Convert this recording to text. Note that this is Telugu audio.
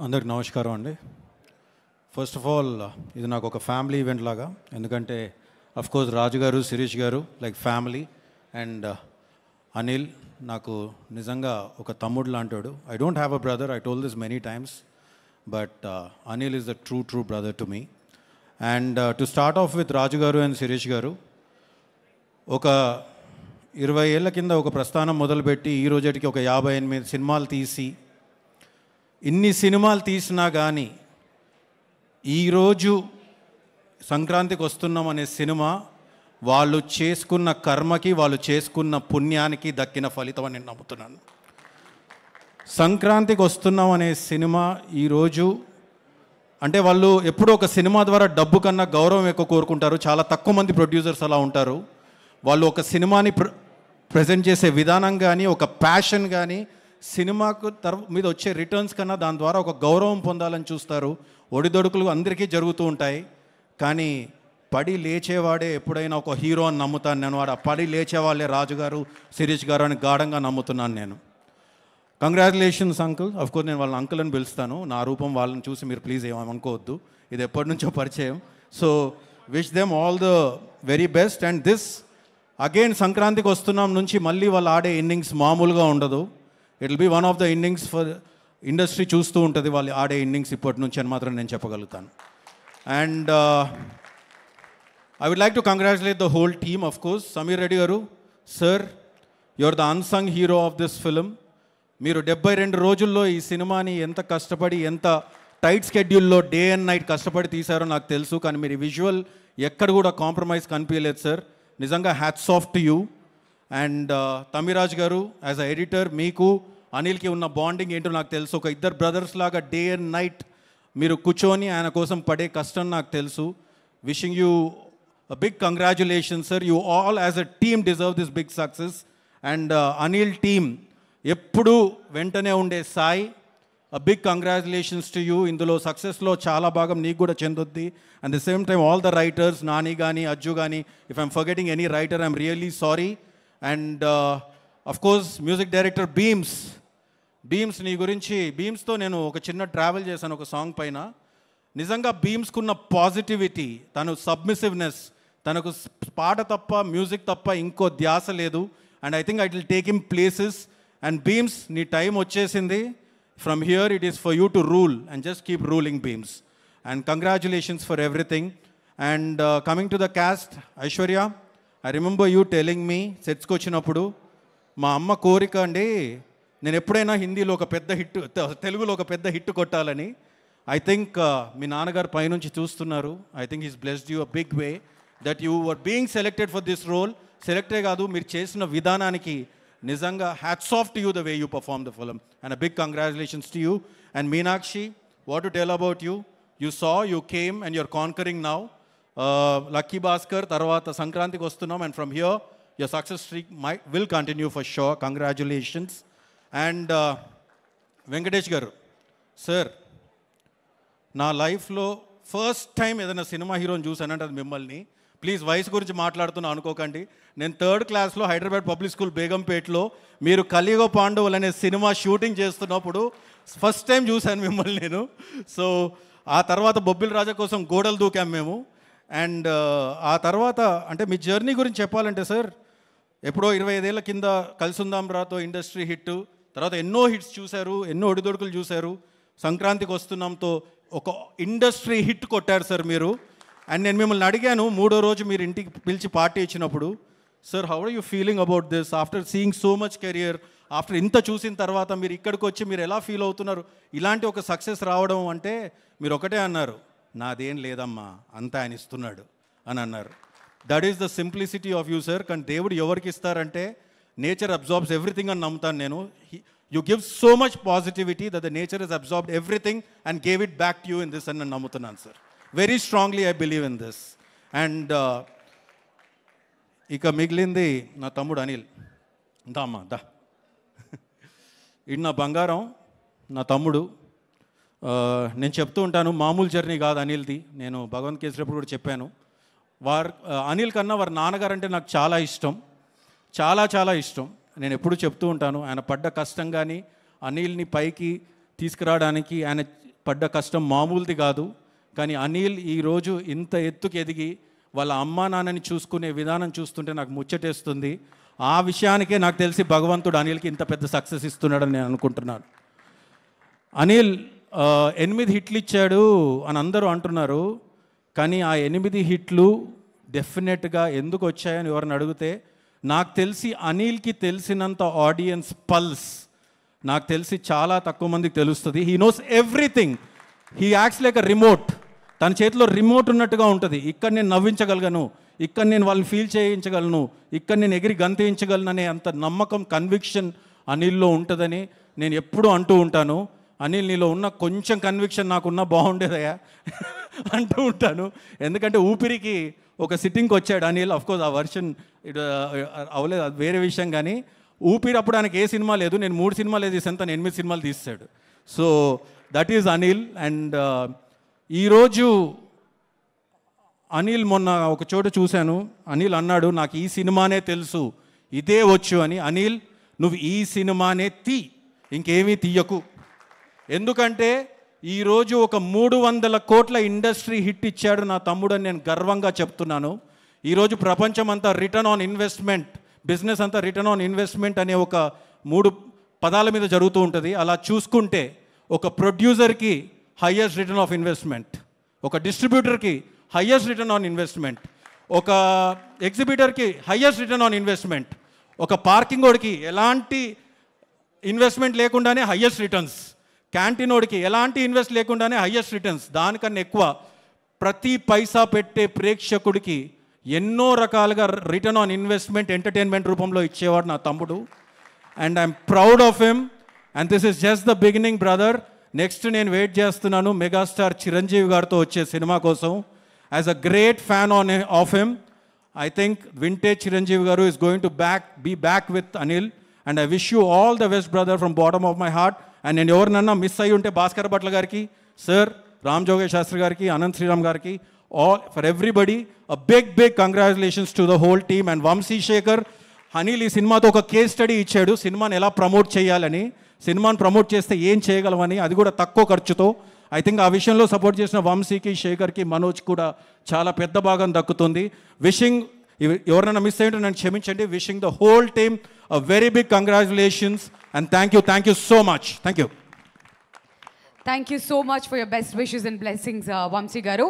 అందరికి నమస్కారం అండి. ఫస్ట్ ఆఫ్ ఆల్ ఇది నాకు ఒక ఫ్యామిలీ ఈవెంట్ లాగా, ఎందుకంటే కోర్స్ రాజు గారు, శిరీష్ గారు లైక్ ఫ్యామిలీ, అండ్ అనిల్ నాకు నిజంగా ఒక తమ్ముడు లాంటాడు. I don't have a brother, I told this many times, but Anil is the true brother to me. And to start off with Raju garu and Sirish గారు, ఒక 20 ఏళ్ళ కింద ఒక ప్రస్థానం మొదలుపెట్టి ఈ రోజుకి ఒక 58 సినిమాలు తీసి, ఇన్ని సినిమాలు తీసినా కానీ ఈరోజు సంక్రాంతికి వస్తున్నాం అనే సినిమా వాళ్ళు చేసుకున్న కర్మకి, వాళ్ళు చేసుకున్న పుణ్యానికి దక్కిన ఫలితం అని నేను నమ్ముతున్నాను. సంక్రాంతికి వస్తున్నాం అనే సినిమా ఈరోజు అంటే వాళ్ళు ఎప్పుడూ ఒక సినిమా ద్వారా డబ్బు కన్నా గౌరవం ఎక్కువ కోరుకుంటారు. చాలా తక్కువ మంది ప్రొడ్యూసర్స్ అలా ఉంటారు. వాళ్ళు ఒక సినిమాని ప్రజెంట్ చేసే విధానం కానీ, ఒక ప్యాషన్ కానీ, సినిమాకు మీద వచ్చే రిటర్న్స్ కన్నా దాని ద్వారా ఒక గౌరవం పొందాలని చూస్తారు. ఒడిదొడుకులు అందరికీ జరుగుతూ ఉంటాయి, కానీ పడి లేచేవాడే ఎప్పుడైనా ఒక హీరో అని నమ్ముతాను నేను. వాడు ఆ పడి లేచేవాళ్ళే రాజు గారు, శిరీష్ గారు అని గాఢంగా నమ్ముతున్నాను నేను. Congratulations uncle. కోర్స్ నేను వాళ్ళని అంకుల్ అని పిలుస్తాను, నా రూపం వాళ్ళని చూసి మీరు ప్లీజ్ ఏమనుకోవద్దు, ఇది ఎప్పటి నుంచో పరిచయం. So wish them all the very best. And this again సంక్రాంతికి వస్తున్నాం నుంచి మళ్ళీ వాళ్ళు ఆడే ఇన్నింగ్స్ మామూలుగా ఉండదు. It will be one of the innings for industry చూస్తూ ఉంటుంది వాళ్ళు ఆడే ఇన్నింగ్స్ ఇప్పటి నుంచి అని మాత్రం నేను చెప్పగలుగుతాను. And I would like to congratulate the whole team. Of course Sameer Reddy garu, sir, you are the unsung hero of this film. మీరు 72 రోజుల్లో ఈ సినిమాని ఎంత కష్టపడి, ఎంత టైట్ స్కెడ్యూల్లో డే అండ్ నైట్ కష్టపడి తీశారో నాకు తెలుసు, కానీ మీరు విజువల్ ఎక్కడ కూడా కాంప్రమైజ్ కనిపించలేదు సార్. నిజంగా hats off to you. And Tamiraj గారు, యాజ్ అ ఎడిటర్, మీకు అనిల్కి ఉన్న బాండింగ్ ఏంటో నాకు తెలుసు. ఒక ఇద్దరు బ్రదర్స్ లాగా డే అండ్ నైట్ మీరు కూర్చొని ఆయన కోసం పడే కష్టం నాకు తెలుసు. Wishing you big congratulations sir. You all as a team deserve this big success. And Anil team ఎప్పుడూ వెంటనే ఉండే Sai, big congratulations to you. ఇందులో సక్సెస్లో చాలా భాగం నీకు కూడా చెందుద్ది. And the same time all the writers, Nani కానీ, అజ్జు కానీ, if I'm forgetting any writer I'm really sorry. And of course music director Bheems నీ గురించి, బీమ్స్తో నేను ఒక చిన్న ట్రావెల్ చేశాను ఒక సాంగ్ పైన. నిజంగా బీమ్స్కున్న పాజిటివిటీ, తను సబ్మిసివ్నెస్, తనకు పాట తప్ప, మ్యూజిక్ తప్ప ఇంకో ధ్యాస లేదు. And I think I will take him places. And Bheems, నీ టైం వచ్చేసింది. From here it is for you to rule and just keep ruling Bheems. And congratulations for everything. And coming to the cast, Aishwarya, I remember you telling me సెట్స్కి వచ్చినప్పుడు, మా అమ్మ కోరిక అండి నేను ఎప్పుడైనా హిందీలో ఒక పెద్ద హిట్, తెలుగులో ఒక పెద్ద హిట్ కొట్టాలని. ఐ థింక్ మీ నాన్నగారు పైనుంచి చూస్తున్నారు. I think he's blessed you a big way that you were being selected for this role. సెలెక్టే కాదు, మీరు చేసిన విధానానికి నిజంగా hats off to you the way you perform the film. And a big congratulations to you. And Meenakshi, what to tell about you? You saw, you came and you're conquering now. Lucky Bhaskar తర్వాత సంక్రాంతికి వస్తున్నాం, and from here your success streak will continue for sure. Congratulations. And Venkatesh గారు, సార్, నా లైఫ్లో ఫస్ట్ టైం ఏదైనా సినిమా హీరోని చూసానంటే అది మిమ్మల్ని. ప్లీజ్ వయసు గురించి మాట్లాడుతున్నా అనుకోకండి. నేను 3rd క్లాస్లో హైదరాబాద్ పబ్లిక్ స్కూల్ బేగంపేటలో మీరు కలియుగ పాండవులు అనే సినిమా షూటింగ్ చేస్తున్నప్పుడు ఫస్ట్ టైం చూశాను మిమ్మల్ని నేను. సో ఆ తర్వాత బొబ్బిల్ రాజా కోసం గోడలు దూకాం మేము. అండ్ ఆ తర్వాత అంటే మీ జర్నీ గురించి చెప్పాలంటే సార్, ఎప్పుడో 25 ఏళ్ళ కింద కలిసుందాం రాతో ఇండస్ట్రీ హిట్, తర్వాత ఎన్నో హిట్స్ చూశారు, ఎన్నో ఒడిదొడుకులు చూశారు. సంక్రాంతికి వస్తున్నాంతో ఒక ఇండస్ట్రీ హిట్ కొట్టారు సార్ మీరు. అండ్ నేను మిమ్మల్ని అడిగాను 3వ రోజు మీరు ఇంటికి పిలిచి పార్టీ ఇచ్చినప్పుడు, sir how are you feeling about this after seeing so much career, after ఇంత చూసిన తర్వాత మీరు ఇక్కడికి వచ్చి మీరు ఎలా ఫీల్ అవుతున్నారు, ఇలాంటి ఒక సక్సెస్ రావడం అంటే? మీరు ఒకటే అన్నారు, నాదేం లేదమ్మా, అంతా ఆయన ఇస్తున్నాడు అని అన్నారు. That is the simplicity of you sir. కానీ దేవుడు ఎవరికి ఇస్తారంటే నేచర్ అబ్జార్బ్స్ ఎవ్రీథింగ్ అని నమ్ముతాను నేను. You give so much positivity that the nature is absorbed everything and gave it back to you in this అని నేను నమ్ముతున్నాను sir. Very strongly I believe in this. And ఇక మిగిలింది నా తమ్ముడు అనిల్. అమ్మా దా, ఇది నా బంగారం, నా తమ్ముడు. నేను చెప్తూ ఉంటాను, మామూలు జర్నీ కాదు అనిల్ది. నేను భగవంత్ కేసరిప్పుడు కూడా చెప్పాను. అనిల్ కన్నా వారి నాన్నగారు అంటే నాకు చాలా ఇష్టం, చాలా ఇష్టం. నేను ఎప్పుడు చెప్తూ ఉంటాను, ఆయన పడ్డ కష్టం కానీ, అనిల్ని పైకి తీసుకురావడానికి ఆయన పడ్డ కష్టం మామూలుది కాదు. కానీ అనిల్ ఈరోజు ఇంత ఎత్తుకు ఎదిగి వాళ్ళ అమ్మా నాన్నని చూసుకునే విధానం చూస్తుంటే నాకు ముచ్చటేస్తుంది. ఆ విషయానికే నాకు తెలిసి భగవంతుడు అనిల్కి ఇంత పెద్ద సక్సెస్ ఇస్తున్నాడని నేను అనుకుంటున్నాను. అనిల్ 8 హిట్లు ఇచ్చాడు అని అందరూ అంటున్నారు. కానీ ఆ 8 హిట్లు డెఫినెట్గా ఎందుకు వచ్చాయని ఎవరిని అడిగితే నాకు తెలిసి అనిల్కి తెలిసినంత ఆడియన్స్ పల్స్ నాకు తెలిసి చాలా తక్కువ మందికి తెలుస్తుంది. He knows everything. He acts like a remote. తన చేతిలో రిమోట్ ఉన్నట్టుగా ఉంటుంది. ఇక్కడ నేను నవ్వించగలను, ఇక్కడ నేను వాళ్ళని ఫీల్ చేయించగలను, ఇక్కడ నేను ఎగిరి గంతేయించగలను అనే అంత నమ్మకం, కన్విక్షన్ అనిల్లో ఉంటుందని నేను ఎప్పుడూ అంటూ ఉంటాను. అనిల్, నీలో ఉన్న కొంచెం కన్విక్షన్ నాకున్నా బాగుండేదయ్యా అంటూ ఉంటాను. ఎందుకంటే ఊపిరికి ఒక సిట్టింగ్కి వచ్చాడు అనిల్. అఫ్కోర్స్ ఆ వర్షన్ అవ్వలేదు, అది వేరే విషయం. కానీ ఊపిరి అప్పుడు ఆయనకి ఏ సినిమా లేదు. నేను 3 సినిమాలు తీసాను, తను 8 సినిమాలు తీస్తాడు. So that is Anil. And ఈరోజు అనిల్ మొన్న ఒక చోట చూశాను. అనిల్ అన్నాడు, నాకు ఈ సినిమానే తెలుసు, ఇదే వచ్చు అని. అనిల్, నువ్వు ఈ సినిమానే ఇంకేమీ తీయకు. ఎందుకంటే ఈరోజు ఒక 300 కోట్ల ఇండస్ట్రీ హిట్ ఇచ్చాడు నా తమ్ముడు అని నేను గర్వంగా చెప్తున్నాను. ఈరోజు ప్రపంచం అంతా రిటర్న్ ఆన్ ఇన్వెస్ట్మెంట్, బిజినెస్ అంతా రిటర్న్ ఆన్ ఇన్వెస్ట్మెంట్ అనే ఒక 3 పదాల మీద జరుగుతూ ఉంటుంది. అలా చూసుకుంటే ఒక ప్రొడ్యూసర్కి హయ్యెస్ట్ రిటర్న్ ఆఫ్ ఇన్వెస్ట్మెంట్, ఒక డిస్ట్రిబ్యూటర్కి హయ్యెస్ట్ రిటర్న్ ఆన్ ఇన్వెస్ట్మెంట్, ఒక ఎగ్జిబిటర్కి హయ్యెస్ట్ రిటర్న్ ఆన్ ఇన్వెస్ట్మెంట్, ఒక పార్కింగ్ వాడికి ఎలాంటి ఇన్వెస్ట్మెంట్ లేకుండానే హయ్యెస్ట్ రిటర్న్స్, క్యాంటీనోడికి ఎలాంటి ఇన్వెస్ట్ లేకుండానే హయ్యెస్ట్ రిటర్న్స్. దానికన్నా ఎక్కువ ప్రతి పైసా పెట్టే ప్రేక్షకుడికి ఎన్నో రకాలుగా రిటర్న్ ఆన్ ఇన్వెస్ట్మెంట్ ఎంటర్టైన్మెంట్ రూపంలో ఇచ్చేవాడు నా తమ్ముడు. And I'm proud of him. And this is just the beginning brother. Next నేను వెయిట్ చేస్తున్నాను మెగాస్టార్ చిరంజీవి గారితో వచ్చే సినిమా కోసం. As a great fan of him, I think vintage Chiranjeevi garu is going to be back with Anil. And I wish you all the best brother from bottom of my heart. And నేను ఎవరినన్నా మిస్ అయ్యి ఉంటే భాస్కర్ భట్ల గారికి, సార్, రామ్ జోగేష్ శాస్త్రి గారికి, అనంత్ శ్రీరామ్ గారికి, all for everybody a big congratulations to the whole team. And Vamsi Shekhar, Anil ఈ సినిమాతో ఒక కేస్ స్టడీ ఇచ్చాడు, సినిమాని ఎలా ప్రమోట్ చేయాలని, సినిమాని ప్రమోట్ చేస్తే ఏం చేయగలమని, అది కూడా తక్కువ ఖర్చుతో. ఐ థింక్ ఆ విషయంలో సపోర్ట్ చేసిన వంశీకి, శేఖర్కి, మనోజ్ కూడా చాలా పెద్ద భాగం దక్కుతుంది. విషింగ్, ఎవరైనా మిస్ అయ్యింటే నన్ను క్షమించండి. Wishing the whole team a very big congratulations and thank you so much. Thank you. Thank you so much for your best wishes and blessings, Vamsi garu.